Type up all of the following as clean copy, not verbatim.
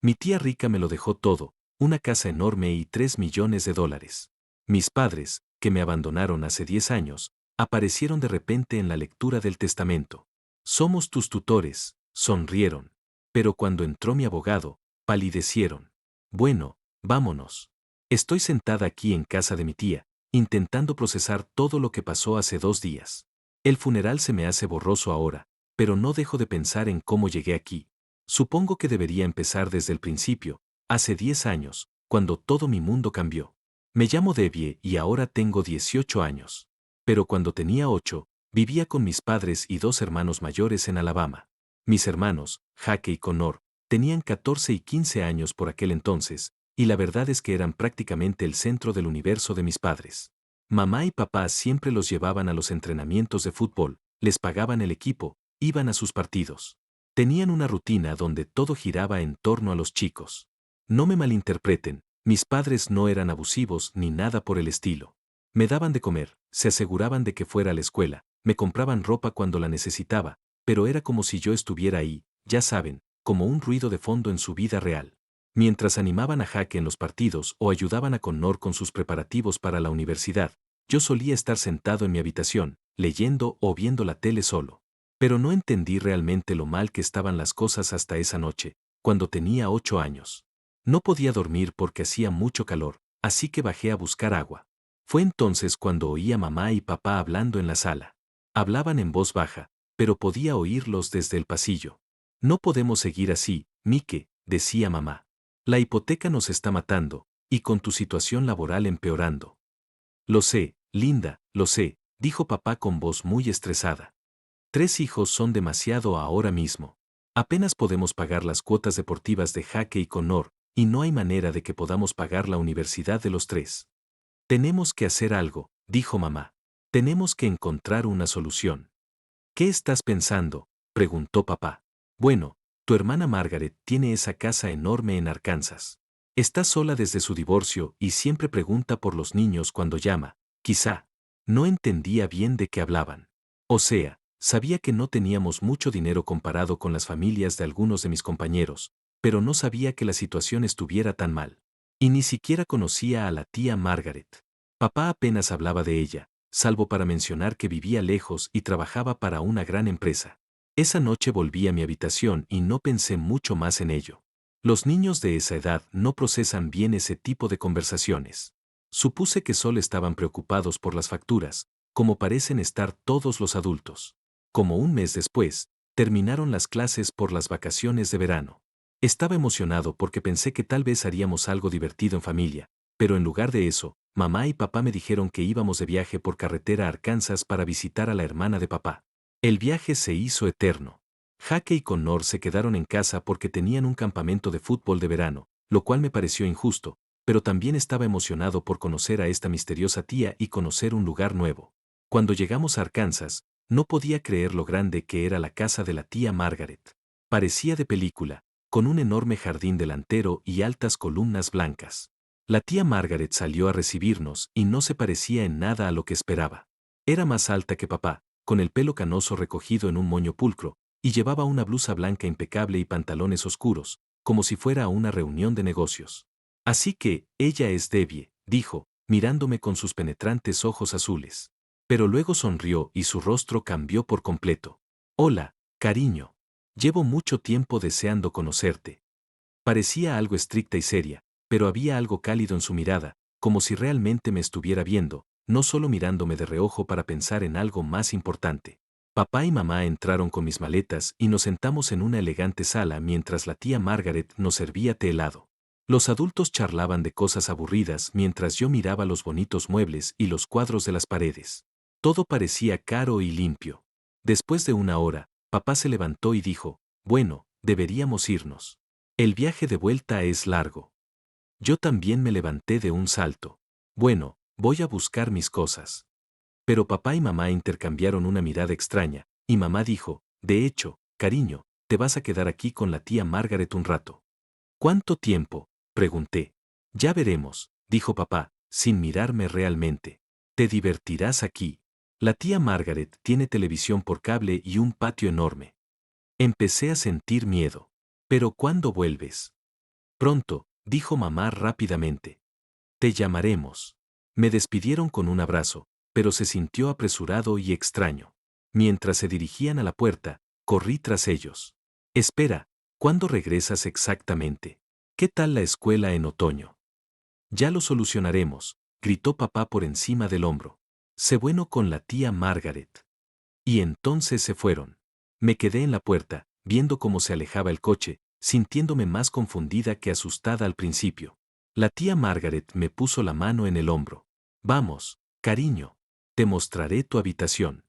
Mi tía rica me lo dejó todo, una casa enorme y $3 millones. Mis padres, que me abandonaron hace 10 años, aparecieron de repente en la lectura del testamento. Somos tus tutores, sonrieron. Pero cuando entró mi abogado, palidecieron. Bueno, vámonos. Estoy sentada aquí en casa de mi tía, intentando procesar todo lo que pasó hace 2 días. El funeral se me hace borroso ahora, pero no dejo de pensar en cómo llegué aquí. Supongo que debería empezar desde el principio, hace 10 años, cuando todo mi mundo cambió. Me llamo Debbie y ahora tengo 18 años. Pero cuando tenía 8, vivía con mis padres y 2 hermanos mayores en Alabama. Mis hermanos, Jake y Connor, tenían 14 y 15 años por aquel entonces, y la verdad es que eran prácticamente el centro del universo de mis padres. Mamá y papá siempre los llevaban a los entrenamientos de fútbol, les pagaban el equipo, iban a sus partidos. Tenían una rutina donde todo giraba en torno a los chicos. No me malinterpreten, mis padres no eran abusivos ni nada por el estilo. Me daban de comer, se aseguraban de que fuera a la escuela, me compraban ropa cuando la necesitaba, pero era como si yo estuviera ahí, ya saben, como un ruido de fondo en su vida real. Mientras animaban a Jaque en los partidos o ayudaban a Connor con sus preparativos para la universidad, yo solía estar sentado en mi habitación, leyendo o viendo la tele solo. Pero no entendí realmente lo mal que estaban las cosas hasta esa noche, cuando tenía 8 años. No podía dormir porque hacía mucho calor, así que bajé a buscar agua. Fue entonces cuando oí a mamá y papá hablando en la sala. Hablaban en voz baja, pero podía oírlos desde el pasillo. No podemos seguir así, Mike, decía mamá. La hipoteca nos está matando, y con tu situación laboral empeorando. Lo sé, Linda, lo sé, dijo papá con voz muy estresada. 3 hijos son demasiado ahora mismo. Apenas podemos pagar las cuotas deportivas de Jake y Connor, y no hay manera de que podamos pagar la universidad de los 3. Tenemos que hacer algo, dijo mamá. Tenemos que encontrar una solución. ¿Qué estás pensando?, preguntó papá. Bueno, tu hermana Margaret tiene esa casa enorme en Arkansas. Está sola desde su divorcio y siempre pregunta por los niños cuando llama. Quizá. No entendía bien de qué hablaban. O sea, sabía que no teníamos mucho dinero comparado con las familias de algunos de mis compañeros, pero no sabía que la situación estuviera tan mal. Y ni siquiera conocía a la tía Margaret. Papá apenas hablaba de ella, salvo para mencionar que vivía lejos y trabajaba para una gran empresa. Esa noche volví a mi habitación y no pensé mucho más en ello. Los niños de esa edad no procesan bien ese tipo de conversaciones. Supuse que solo estaban preocupados por las facturas, como parecen estar todos los adultos. Como un mes después, terminaron las clases por las vacaciones de verano. Estaba emocionado porque pensé que tal vez haríamos algo divertido en familia, pero en lugar de eso, mamá y papá me dijeron que íbamos de viaje por carretera a Arkansas para visitar a la hermana de papá. El viaje se hizo eterno. Jake y Connor se quedaron en casa porque tenían un campamento de fútbol de verano, lo cual me pareció injusto, pero también estaba emocionado por conocer a esta misteriosa tía y conocer un lugar nuevo. Cuando llegamos a Arkansas, no podía creer lo grande que era la casa de la tía Margaret. Parecía de película, con un enorme jardín delantero y altas columnas blancas. La tía Margaret salió a recibirnos y no se parecía en nada a lo que esperaba. Era más alta que papá, con el pelo canoso recogido en un moño pulcro, y llevaba una blusa blanca impecable y pantalones oscuros, como si fuera a una reunión de negocios. Así que, ella es Debbie, dijo, mirándome con sus penetrantes ojos azules. Pero luego sonrió y su rostro cambió por completo. Hola, cariño. Llevo mucho tiempo deseando conocerte. Parecía algo estricta y seria, pero había algo cálido en su mirada, como si realmente me estuviera viendo, no solo mirándome de reojo para pensar en algo más importante. Papá y mamá entraron con mis maletas y nos sentamos en una elegante sala mientras la tía Margaret nos servía té helado. Los adultos charlaban de cosas aburridas mientras yo miraba los bonitos muebles y los cuadros de las paredes. Todo parecía caro y limpio. Después de una hora, papá se levantó y dijo, bueno, deberíamos irnos. El viaje de vuelta es largo. Yo también me levanté de un salto. Bueno, voy a buscar mis cosas. Pero papá y mamá intercambiaron una mirada extraña, y mamá dijo, de hecho, cariño, te vas a quedar aquí con la tía Margaret un rato. ¿Cuánto tiempo?, pregunté. Ya veremos, dijo papá, sin mirarme realmente. Te divertirás aquí. La tía Margaret tiene televisión por cable y un patio enorme. Empecé a sentir miedo. ¿Pero cuándo vuelves? Pronto, dijo mamá rápidamente. Te llamaremos. Me despidieron con un abrazo, pero se sintió apresurado y extraño. Mientras se dirigían a la puerta, corrí tras ellos. Espera, ¿cuándo regresas exactamente? ¿Qué tal la escuela en otoño? Ya lo solucionaremos, gritó papá por encima del hombro. Sé bueno con la tía Margaret. Y entonces se fueron. Me quedé en la puerta, viendo cómo se alejaba el coche, sintiéndome más confundida que asustada al principio. La tía Margaret me puso la mano en el hombro. Vamos, cariño. Te mostraré tu habitación.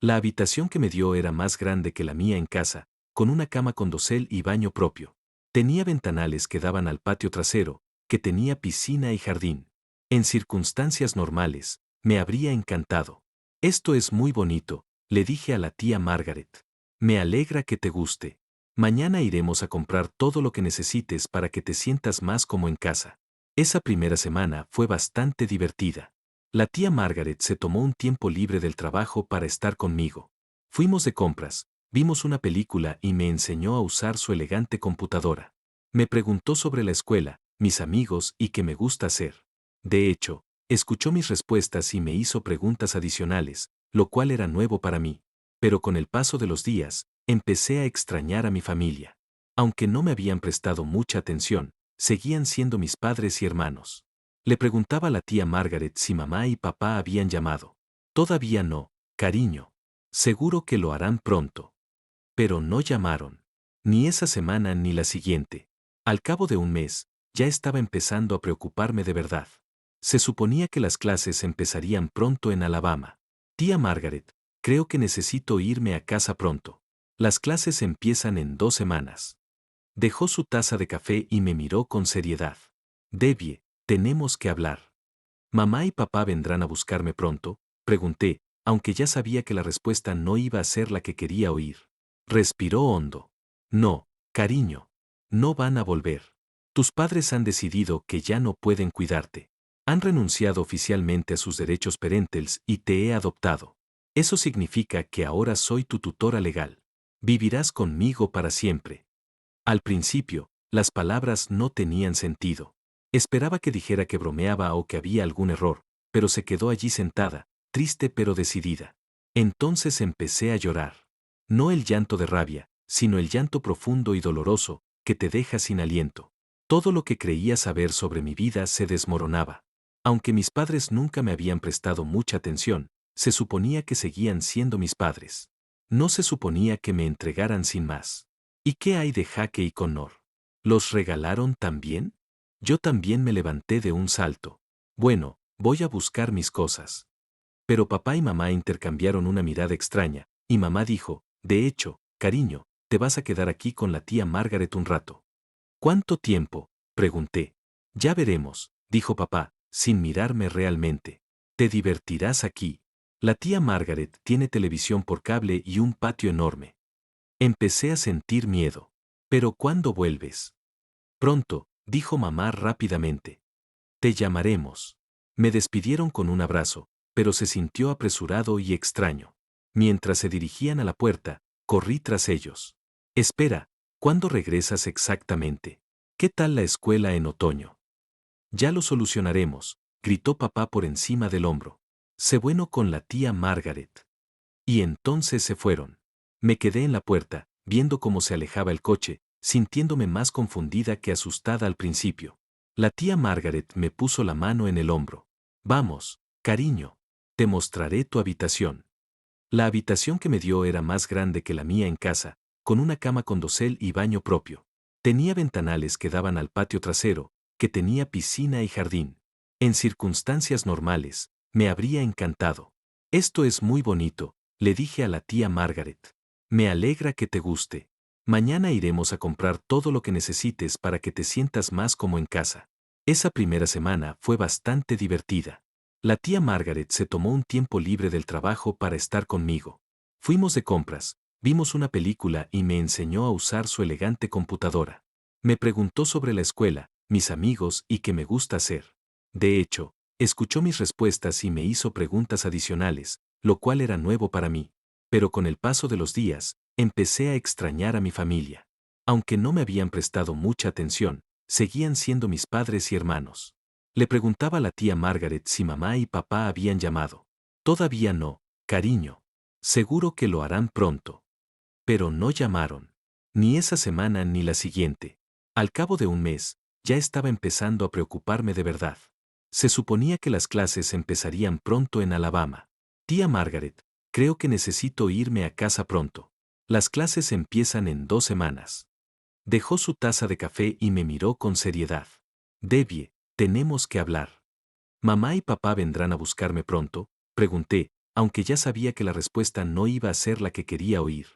La habitación que me dio era más grande que la mía en casa, con una cama con dosel y baño propio. Tenía ventanales que daban al patio trasero, que tenía piscina y jardín. En circunstancias normales, me habría encantado. Esto es muy bonito, le dije a la tía Margaret. Me alegra que te guste. Mañana iremos a comprar todo lo que necesites para que te sientas más como en casa. Esa primera semana fue bastante divertida. La tía Margaret se tomó un tiempo libre del trabajo para estar conmigo. Fuimos de compras, vimos una película y me enseñó a usar su elegante computadora. Me preguntó sobre la escuela, mis amigos y qué me gusta hacer. De hecho, escuchó mis respuestas y me hizo preguntas adicionales, lo cual era nuevo para mí. Pero con el paso de los días, empecé a extrañar a mi familia. Aunque no me habían prestado mucha atención, seguían siendo mis padres y hermanos. Le preguntaba a la tía Margaret si mamá y papá habían llamado. Todavía no, cariño. Seguro que lo harán pronto. Pero no llamaron. Ni esa semana ni la siguiente. Al cabo de un mes, ya estaba empezando a preocuparme de verdad. Se suponía que las clases empezarían pronto en Alabama. Tía Margaret, creo que necesito irme a casa pronto. Las clases empiezan en 2 semanas. Dejó su taza de café y me miró con seriedad. Debbie, tenemos que hablar. ¿Mamá y papá vendrán a buscarme pronto? Pregunté, aunque ya sabía que la respuesta no iba a ser la que quería oír. Respiró hondo. No, cariño. No van a volver. Tus padres han decidido que ya no pueden cuidarte. Han renunciado oficialmente a sus derechos parentales y te he adoptado. Eso significa que ahora soy tu tutora legal. Vivirás conmigo para siempre. Al principio, las palabras no tenían sentido. Esperaba que dijera que bromeaba o que había algún error, pero se quedó allí sentada, triste pero decidida. Entonces empecé a llorar. No el llanto de rabia, sino el llanto profundo y doloroso, que te deja sin aliento. Todo lo que creía saber sobre mi vida se desmoronaba. Aunque mis padres nunca me habían prestado mucha atención, se suponía que seguían siendo mis padres. No se suponía que me entregaran sin más. ¿Y qué hay de Jaque y Connor? ¿Los regalaron también? Yo también me levanté de un salto. Bueno, voy a buscar mis cosas. Pero papá y mamá intercambiaron una mirada extraña, y mamá dijo, de hecho, cariño, te vas a quedar aquí con la tía Margaret un rato. ¿Cuánto tiempo? Pregunté. Ya veremos, dijo papá, sin mirarme realmente. Te divertirás aquí. La tía Margaret tiene televisión por cable y un patio enorme. Empecé a sentir miedo. ¿Pero cuándo vuelves? Pronto, dijo mamá rápidamente. Te llamaremos. Me despidieron con un abrazo, pero se sintió apresurado y extraño. Mientras se dirigían a la puerta, corrí tras ellos. Espera, ¿cuándo regresas exactamente? ¿Qué tal la escuela en otoño? Ya lo solucionaremos, gritó papá por encima del hombro. Sé bueno con la tía Margaret. Y entonces se fueron. Me quedé en la puerta, viendo cómo se alejaba el coche, sintiéndome más confundida que asustada al principio. La tía Margaret me puso la mano en el hombro. Vamos, cariño. Te mostraré tu habitación. La habitación que me dio era más grande que la mía en casa, con una cama con dosel y baño propio. Tenía ventanales que daban al patio trasero, que tenía piscina y jardín. En circunstancias normales, me habría encantado. Esto es muy bonito, le dije a la tía Margaret. Me alegra que te guste. Mañana iremos a comprar todo lo que necesites para que te sientas más como en casa. Esa primera semana fue bastante divertida. La tía Margaret se tomó un tiempo libre del trabajo para estar conmigo. Fuimos de compras, vimos una película y me enseñó a usar su elegante computadora. Me preguntó sobre la escuela, mis amigos y qué me gusta hacer. De hecho, escuchó mis respuestas y me hizo preguntas adicionales, lo cual era nuevo para mí. Pero con el paso de los días, empecé a extrañar a mi familia. Aunque no me habían prestado mucha atención, seguían siendo mis padres y hermanos. Le preguntaba a la tía Margaret si mamá y papá habían llamado. Todavía no, cariño. Seguro que lo harán pronto. Pero no llamaron. Ni esa semana ni la siguiente. Al cabo de un mes, ya estaba empezando a preocuparme de verdad. Se suponía que las clases empezarían pronto en Alabama. Tía Margaret, creo que necesito irme a casa pronto. Las clases empiezan en 2 semanas. Dejó su taza de café y me miró con seriedad. Debbie, tenemos que hablar. ¿Mamá y papá vendrán a buscarme pronto? Pregunté, aunque ya sabía que la respuesta no iba a ser la que quería oír.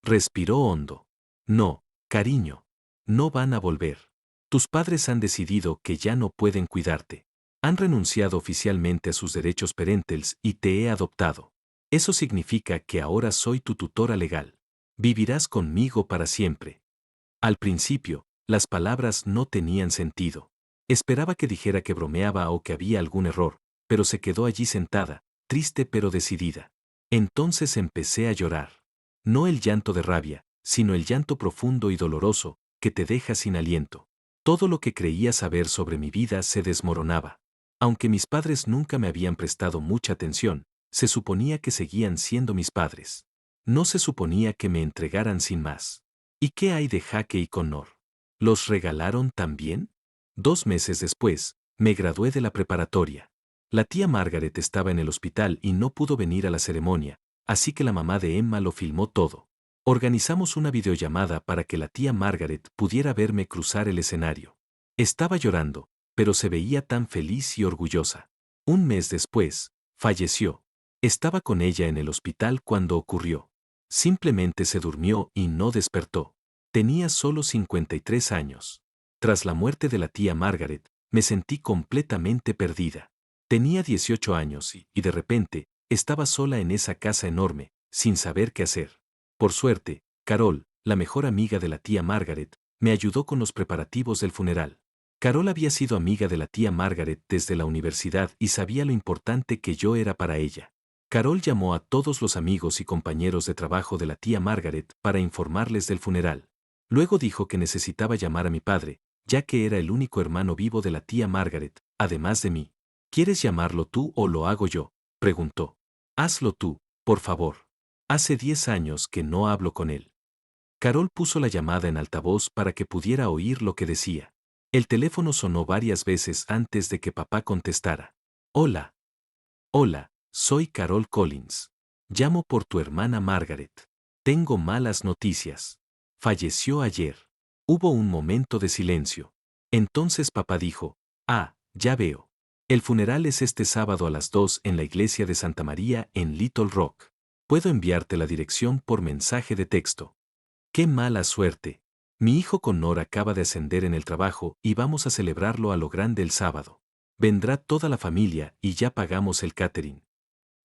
Respiró hondo. No, cariño. No van a volver. Tus padres han decidido que ya no pueden cuidarte. Han renunciado oficialmente a sus derechos parentales y te he adoptado. Eso significa que ahora soy tu tutora legal. Vivirás conmigo para siempre. Al principio, las palabras no tenían sentido. Esperaba que dijera que bromeaba o que había algún error, pero se quedó allí sentada, triste pero decidida. Entonces empecé a llorar. No el llanto de rabia, sino el llanto profundo y doloroso, que te deja sin aliento. Todo lo que creía saber sobre mi vida se desmoronaba. Aunque mis padres nunca me habían prestado mucha atención, se suponía que seguían siendo mis padres. No se suponía que me entregaran sin más. ¿Y qué hay de Jaque y Connor? ¿Los regalaron también? 2 meses después, me gradué de la preparatoria. La tía Margaret estaba en el hospital y no pudo venir a la ceremonia, así que la mamá de Emma lo filmó todo. Organizamos una videollamada para que la tía Margaret pudiera verme cruzar el escenario. Estaba llorando, pero se veía tan feliz y orgullosa. Un mes después, falleció. Estaba con ella en el hospital cuando ocurrió. Simplemente se durmió y no despertó. Tenía solo 53 años. Tras la muerte de la tía Margaret, me sentí completamente perdida. Tenía 18 años y de repente, estaba sola en esa casa enorme, sin saber qué hacer. Por suerte, Carol, la mejor amiga de la tía Margaret, me ayudó con los preparativos del funeral. Carol había sido amiga de la tía Margaret desde la universidad y sabía lo importante que yo era para ella. Carol llamó a todos los amigos y compañeros de trabajo de la tía Margaret para informarles del funeral. Luego dijo que necesitaba llamar a mi padre, ya que era el único hermano vivo de la tía Margaret, además de mí. ¿Quieres llamarlo tú o lo hago yo?, preguntó. Hazlo tú, por favor. Hace 10 años que no hablo con él. Carol puso la llamada en altavoz para que pudiera oír lo que decía. El teléfono sonó varias veces antes de que papá contestara. Hola. Hola, soy Carol Collins. Llamo por tu hermana Margaret. Tengo malas noticias. Falleció ayer. Hubo un momento de silencio. Entonces papá dijo, ya veo. El funeral es este sábado a las 2 en la iglesia de Santa María en Little Rock. Puedo enviarte la dirección por mensaje de texto. ¡Qué mala suerte! Mi hijo Connor acaba de ascender en el trabajo y vamos a celebrarlo a lo grande el sábado. Vendrá toda la familia y ya pagamos el catering.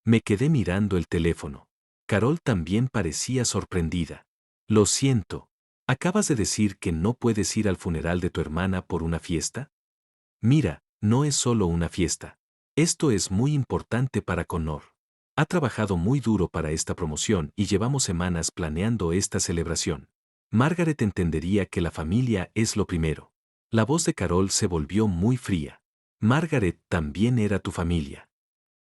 Me quedé mirando el teléfono. Carol también parecía sorprendida. Lo siento. ¿Acabas de decir que no puedes ir al funeral de tu hermana por una fiesta? Mira, no es solo una fiesta. Esto es muy importante para Connor. Ha trabajado muy duro para esta promoción y llevamos semanas planeando esta celebración. Margaret entendería que la familia es lo primero. La voz de Carol se volvió muy fría. Margaret también era tu familia.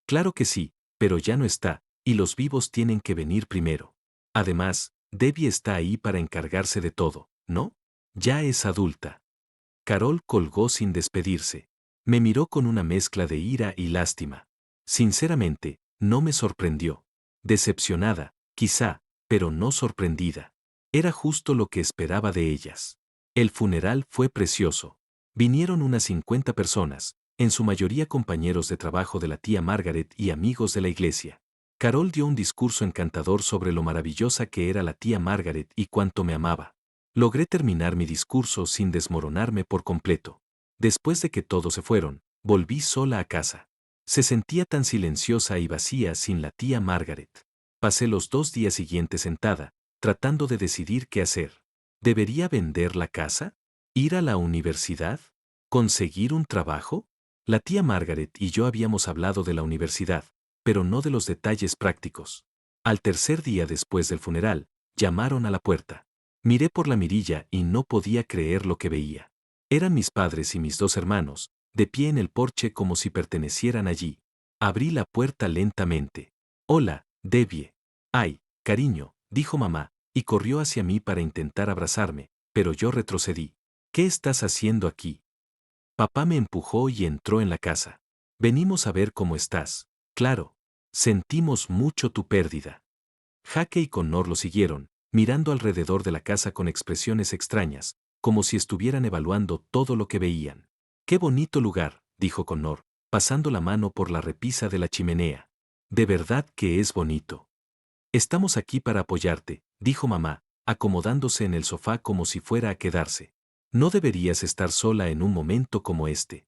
Claro que sí, pero ya no está, y los vivos tienen que venir primero. Además, Debbie está ahí para encargarse de todo, ¿no? Ya es adulta. Carol colgó sin despedirse. Me miró con una mezcla de ira y lástima. Sinceramente, no me sorprendió. Decepcionada, quizá, pero no sorprendida. Era justo lo que esperaba de ellas. El funeral fue precioso. Vinieron unas 50 personas, en su mayoría compañeros de trabajo de la tía Margaret y amigos de la iglesia. Carol dio un discurso encantador sobre lo maravillosa que era la tía Margaret y cuánto me amaba. Logré terminar mi discurso sin desmoronarme por completo. Después de que todos se fueron, volví sola a casa. Se sentía tan silenciosa y vacía sin la tía Margaret. Pasé los 2 días siguientes sentada, tratando de decidir qué hacer. ¿Debería vender la casa? ¿Ir a la universidad? ¿Conseguir un trabajo? La tía Margaret y yo habíamos hablado de la universidad, pero no de los detalles prácticos. Al tercer día después del funeral, llamaron a la puerta. Miré por la mirilla y no podía creer lo que veía. Eran mis padres y mis dos hermanos, de pie en el porche como si pertenecieran allí. Abrí la puerta lentamente. Hola, Debbie. Ay, cariño, dijo mamá, y corrió hacia mí para intentar abrazarme, pero yo retrocedí. ¿Qué estás haciendo aquí? Papá me empujó y entró en la casa. Venimos a ver cómo estás. Claro. Sentimos mucho tu pérdida. Jake y Connor lo siguieron, mirando alrededor de la casa con expresiones extrañas, como si estuvieran evaluando todo lo que veían. Qué bonito lugar, dijo Connor, pasando la mano por la repisa de la chimenea. De verdad que es bonito. Estamos aquí para apoyarte, dijo mamá, acomodándose en el sofá como si fuera a quedarse. No deberías estar sola en un momento como este.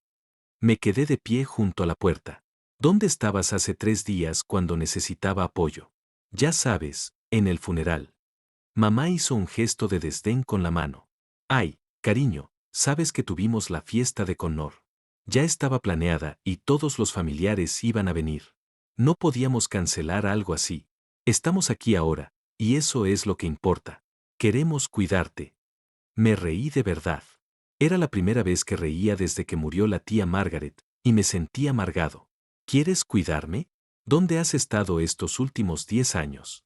Me quedé de pie junto a la puerta. ¿Dónde estabas hace 3 días cuando necesitaba apoyo? Ya sabes, en el funeral. Mamá hizo un gesto de desdén con la mano. Ay, cariño, sabes que tuvimos la fiesta de Connor. Ya estaba planeada y todos los familiares iban a venir. No podíamos cancelar algo así. Estamos aquí ahora, y eso es lo que importa. Queremos cuidarte. Me reí de verdad. Era la primera vez que reía desde que murió la tía Margaret, y me sentí amargado. ¿Quieres cuidarme? ¿Dónde has estado estos últimos 10 años?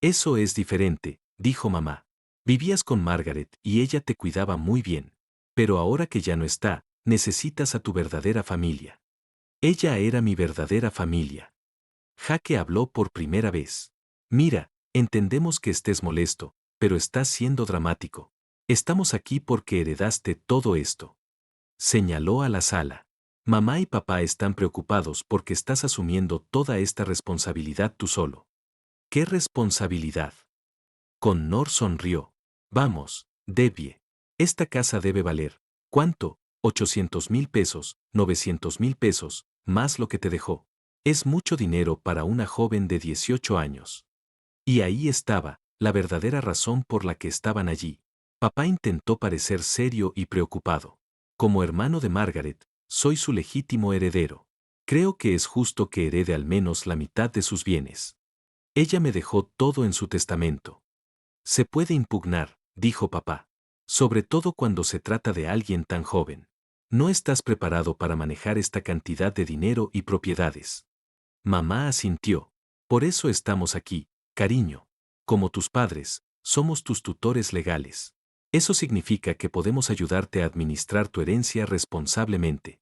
Eso es diferente, dijo mamá. Vivías con Margaret y ella te cuidaba muy bien. Pero ahora que ya no está, necesitas a tu verdadera familia. Ella era mi verdadera familia. Jake habló por primera vez. Mira, entendemos que estés molesto, pero estás siendo dramático. Estamos aquí porque heredaste todo esto. Señaló a la sala. Mamá y papá están preocupados porque estás asumiendo toda esta responsabilidad tú solo. ¿Qué responsabilidad? Connor sonrió. Vamos, Debbie. Esta casa debe valer. ¿Cuánto? 800,000 pesos, 900,000 pesos, más lo que te dejó. Es mucho dinero para una joven de 18 años. Y ahí estaba, la verdadera razón por la que estaban allí. Papá intentó parecer serio y preocupado. Como hermano de Margaret, soy su legítimo heredero. Creo que es justo que herede al menos la mitad de sus bienes. Ella me dejó todo en su testamento. Se puede impugnar, dijo papá. Sobre todo cuando se trata de alguien tan joven. No estás preparado para manejar esta cantidad de dinero y propiedades. Mamá asintió. Por eso estamos aquí, cariño. Como tus padres, somos tus tutores legales. Eso significa que podemos ayudarte a administrar tu herencia responsablemente.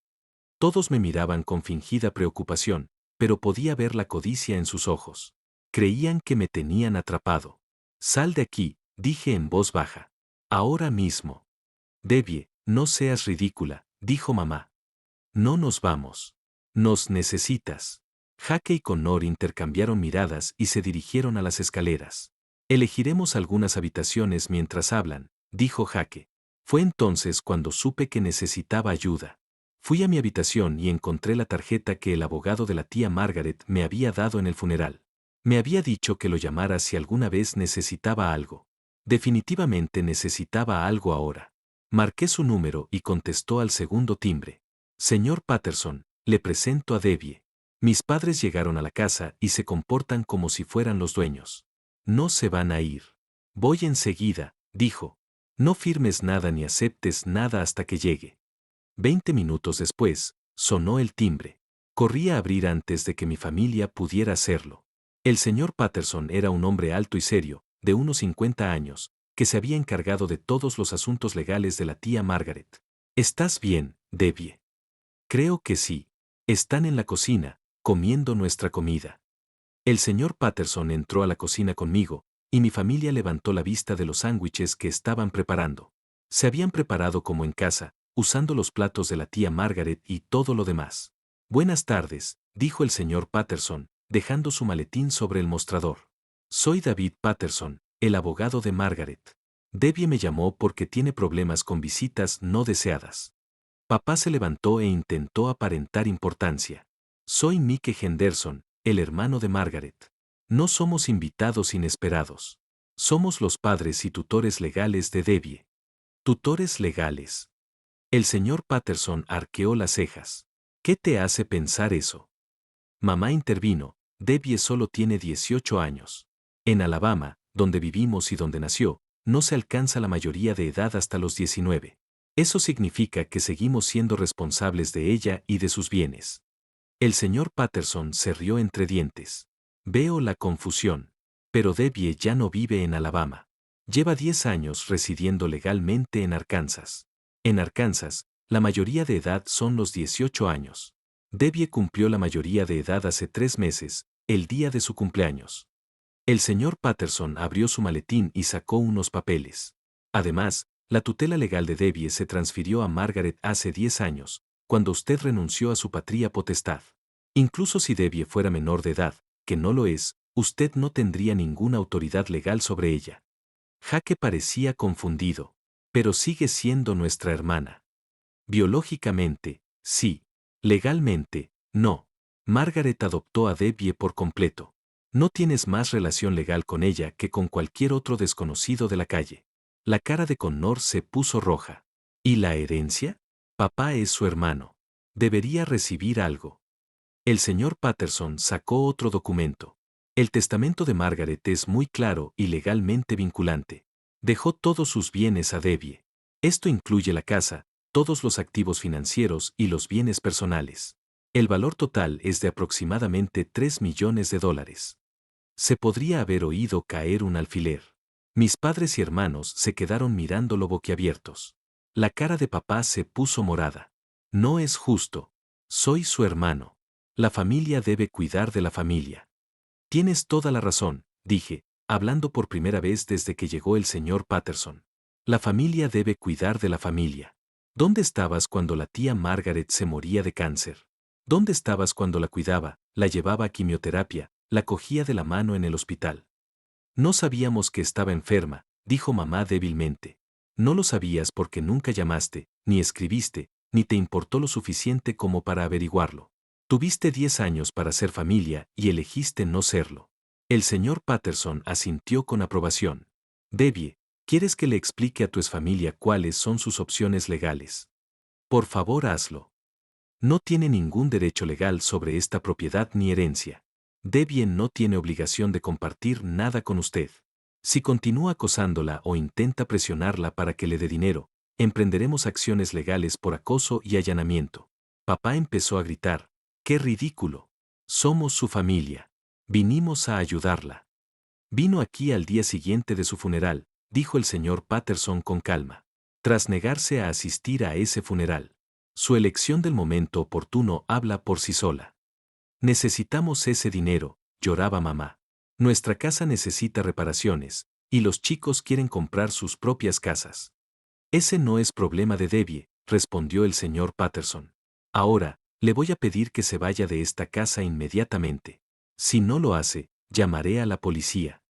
Todos me miraban con fingida preocupación, pero podía ver la codicia en sus ojos. Creían que me tenían atrapado. Sal de aquí, dije en voz baja. Ahora mismo. Debbie, no seas ridícula, dijo mamá. No nos vamos. Nos necesitas. Jake y Connor intercambiaron miradas y se dirigieron a las escaleras. Elegiremos algunas habitaciones mientras hablan, dijo Jake. Fue entonces cuando supe que necesitaba ayuda. Fui a mi habitación y encontré la tarjeta que el abogado de la tía Margaret me había dado en el funeral. Me había dicho que lo llamara si alguna vez necesitaba algo. Definitivamente necesitaba algo ahora. Marqué su número y contestó al segundo timbre. Señor Patterson, le presento a Debbie. Mis padres llegaron a la casa y se comportan como si fueran los dueños. No se van a ir. Voy enseguida, dijo. No firmes nada ni aceptes nada hasta que llegue. 20 minutos después, sonó el timbre. Corrí a abrir antes de que mi familia pudiera hacerlo. El señor Patterson era un hombre alto y serio, de unos 50 años, que se había encargado de todos los asuntos legales de la tía Margaret. ¿Estás bien, Debbie? Creo que sí. Están en la cocina, comiendo nuestra comida. El señor Patterson entró a la cocina conmigo, y mi familia levantó la vista de los sándwiches que estaban preparando. Se habían preparado como en casa, usando los platos de la tía Margaret y todo lo demás. Buenas tardes, dijo el señor Patterson, dejando su maletín sobre el mostrador. Soy David Patterson, el abogado de Margaret. Debbie me llamó porque tiene problemas con visitas no deseadas. Papá se levantó e intentó aparentar importancia. Soy Mike Henderson, el hermano de Margaret. No somos invitados inesperados. Somos los padres y tutores legales de Debbie. ¿Tutores legales? El señor Patterson arqueó las cejas. ¿Qué te hace pensar eso? Mamá intervino. Debbie solo tiene 18 años. En Alabama, donde vivimos y donde nació, no se alcanza la mayoría de edad hasta los 19. Eso significa que seguimos siendo responsables de ella y de sus bienes. El señor Patterson se rió entre dientes. Veo la confusión. Pero Debbie ya no vive en Alabama. Lleva 10 años residiendo legalmente en Arkansas. En Arkansas, la mayoría de edad son los 18 años. Debbie cumplió la mayoría de edad hace 3 meses, el día de su cumpleaños. El señor Patterson abrió su maletín y sacó unos papeles. Además, la tutela legal de Debbie se transfirió a Margaret hace 10 años, cuando usted renunció a su patria potestad. Incluso si Debbie fuera menor de edad, que no lo es, usted no tendría ninguna autoridad legal sobre ella. Jaque parecía confundido. Pero sigue siendo nuestra hermana. Biológicamente, sí. Legalmente, no. Margaret adoptó a Debbie por completo. No tienes más relación legal con ella que con cualquier otro desconocido de la calle. La cara de Connor se puso roja. ¿Y la herencia? Papá es su hermano. Debería recibir algo. El señor Patterson sacó otro documento. El testamento de Margaret es muy claro y legalmente vinculante. Dejó todos sus bienes a Debbie. Esto incluye la casa, todos los activos financieros y los bienes personales. El valor total es de aproximadamente $3 millones. Se podría haber oído caer un alfiler. Mis padres y hermanos se quedaron mirándolo boquiabiertos. La cara de papá se puso morada. No es justo. Soy su hermano. La familia debe cuidar de la familia. Tienes toda la razón, dije, hablando por primera vez desde que llegó el señor Patterson. La familia debe cuidar de la familia. ¿Dónde estabas cuando la tía Margaret se moría de cáncer? ¿Dónde estabas cuando la cuidaba, la llevaba a quimioterapia, la cogía de la mano en el hospital? No sabíamos que estaba enferma, dijo mamá débilmente. No lo sabías porque nunca llamaste, ni escribiste, ni te importó lo suficiente como para averiguarlo. Tuviste 10 años para ser familia y elegiste no serlo. El señor Patterson asintió con aprobación. Debbie, ¿quieres que le explique a tu familia cuáles son sus opciones legales? Por favor, hazlo. No tiene ningún derecho legal sobre esta propiedad ni herencia. Debbie no tiene obligación de compartir nada con usted. Si continúa acosándola o intenta presionarla para que le dé dinero, emprenderemos acciones legales por acoso y allanamiento. Papá empezó a gritar. ¡Qué ridículo! Somos su familia. Vinimos a ayudarla. Vino aquí al día siguiente de su funeral, dijo el señor Patterson con calma. Tras negarse a asistir a ese funeral. Su elección del momento oportuno habla por sí sola. Necesitamos ese dinero, lloraba mamá. Nuestra casa necesita reparaciones, y los chicos quieren comprar sus propias casas. Ese no es problema de Debbie, respondió el señor Patterson. Ahora, le voy a pedir que se vaya de esta casa inmediatamente. Si no lo hace, llamaré a la policía.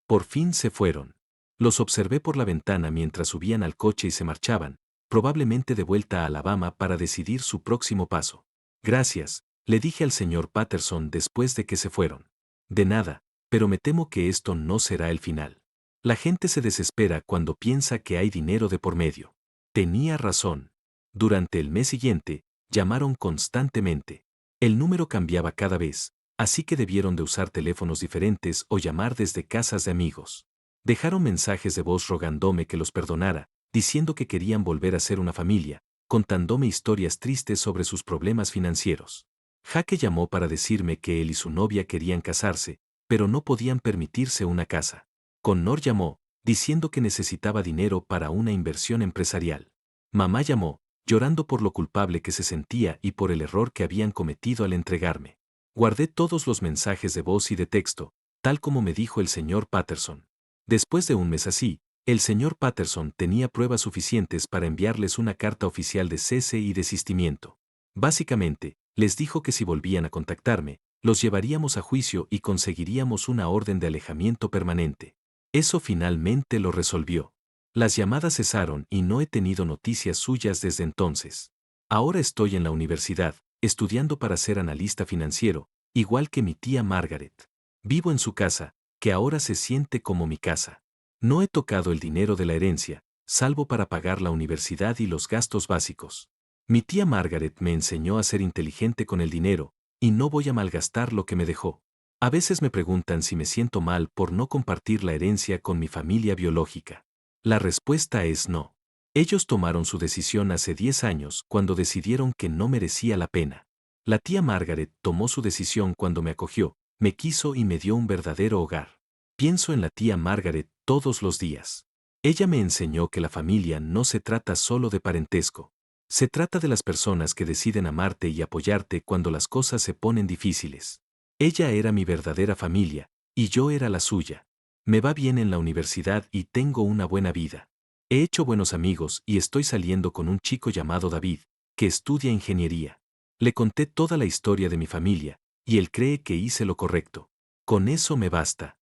Por fin se fueron. Los observé por la ventana mientras subían al coche y se marchaban, probablemente de vuelta a Alabama para decidir su próximo paso. Gracias, le dije al señor Patterson después de que se fueron. De nada, pero me temo que esto no será el final. La gente se desespera cuando piensa que hay dinero de por medio. Tenía razón. Durante el mes siguiente, llamaron constantemente. El número cambiaba cada vez, así que debieron de usar teléfonos diferentes o llamar desde casas de amigos. Dejaron mensajes de voz rogándome que los perdonara, diciendo que querían volver a ser una familia, contándome historias tristes sobre sus problemas financieros. Jaque llamó para decirme que él y su novia querían casarse, pero no podían permitirse una casa. Connor llamó, diciendo que necesitaba dinero para una inversión empresarial. Mamá llamó, llorando por lo culpable que se sentía y por el error que habían cometido al entregarme. Guardé todos los mensajes de voz y de texto, tal como me dijo el señor Patterson. Después de un mes así, el señor Patterson tenía pruebas suficientes para enviarles una carta oficial de cese y desistimiento. Básicamente, les dijo que si volvían a contactarme, los llevaríamos a juicio y conseguiríamos una orden de alejamiento permanente. Eso finalmente lo resolvió. Las llamadas cesaron y no he tenido noticias suyas desde entonces. Ahora estoy en la universidad, estudiando para ser analista financiero, igual que mi tía Margaret. Vivo en su casa, que ahora se siente como mi casa. No he tocado el dinero de la herencia, salvo para pagar la universidad y los gastos básicos. Mi tía Margaret me enseñó a ser inteligente con el dinero, y no voy a malgastar lo que me dejó. A veces me preguntan si me siento mal por no compartir la herencia con mi familia biológica. La respuesta es no. Ellos tomaron su decisión hace 10 años cuando decidieron que no merecía la pena. La tía Margaret tomó su decisión cuando me acogió, me quiso y me dio un verdadero hogar. Pienso en la tía Margaret todos los días. Ella me enseñó que la familia no se trata solo de parentesco. Se trata de las personas que deciden amarte y apoyarte cuando las cosas se ponen difíciles. Ella era mi verdadera familia, y yo era la suya. Me va bien en la universidad y tengo una buena vida. He hecho buenos amigos y estoy saliendo con un chico llamado David, que estudia ingeniería. Le conté toda la historia de mi familia, y él cree que hice lo correcto. Con eso me basta.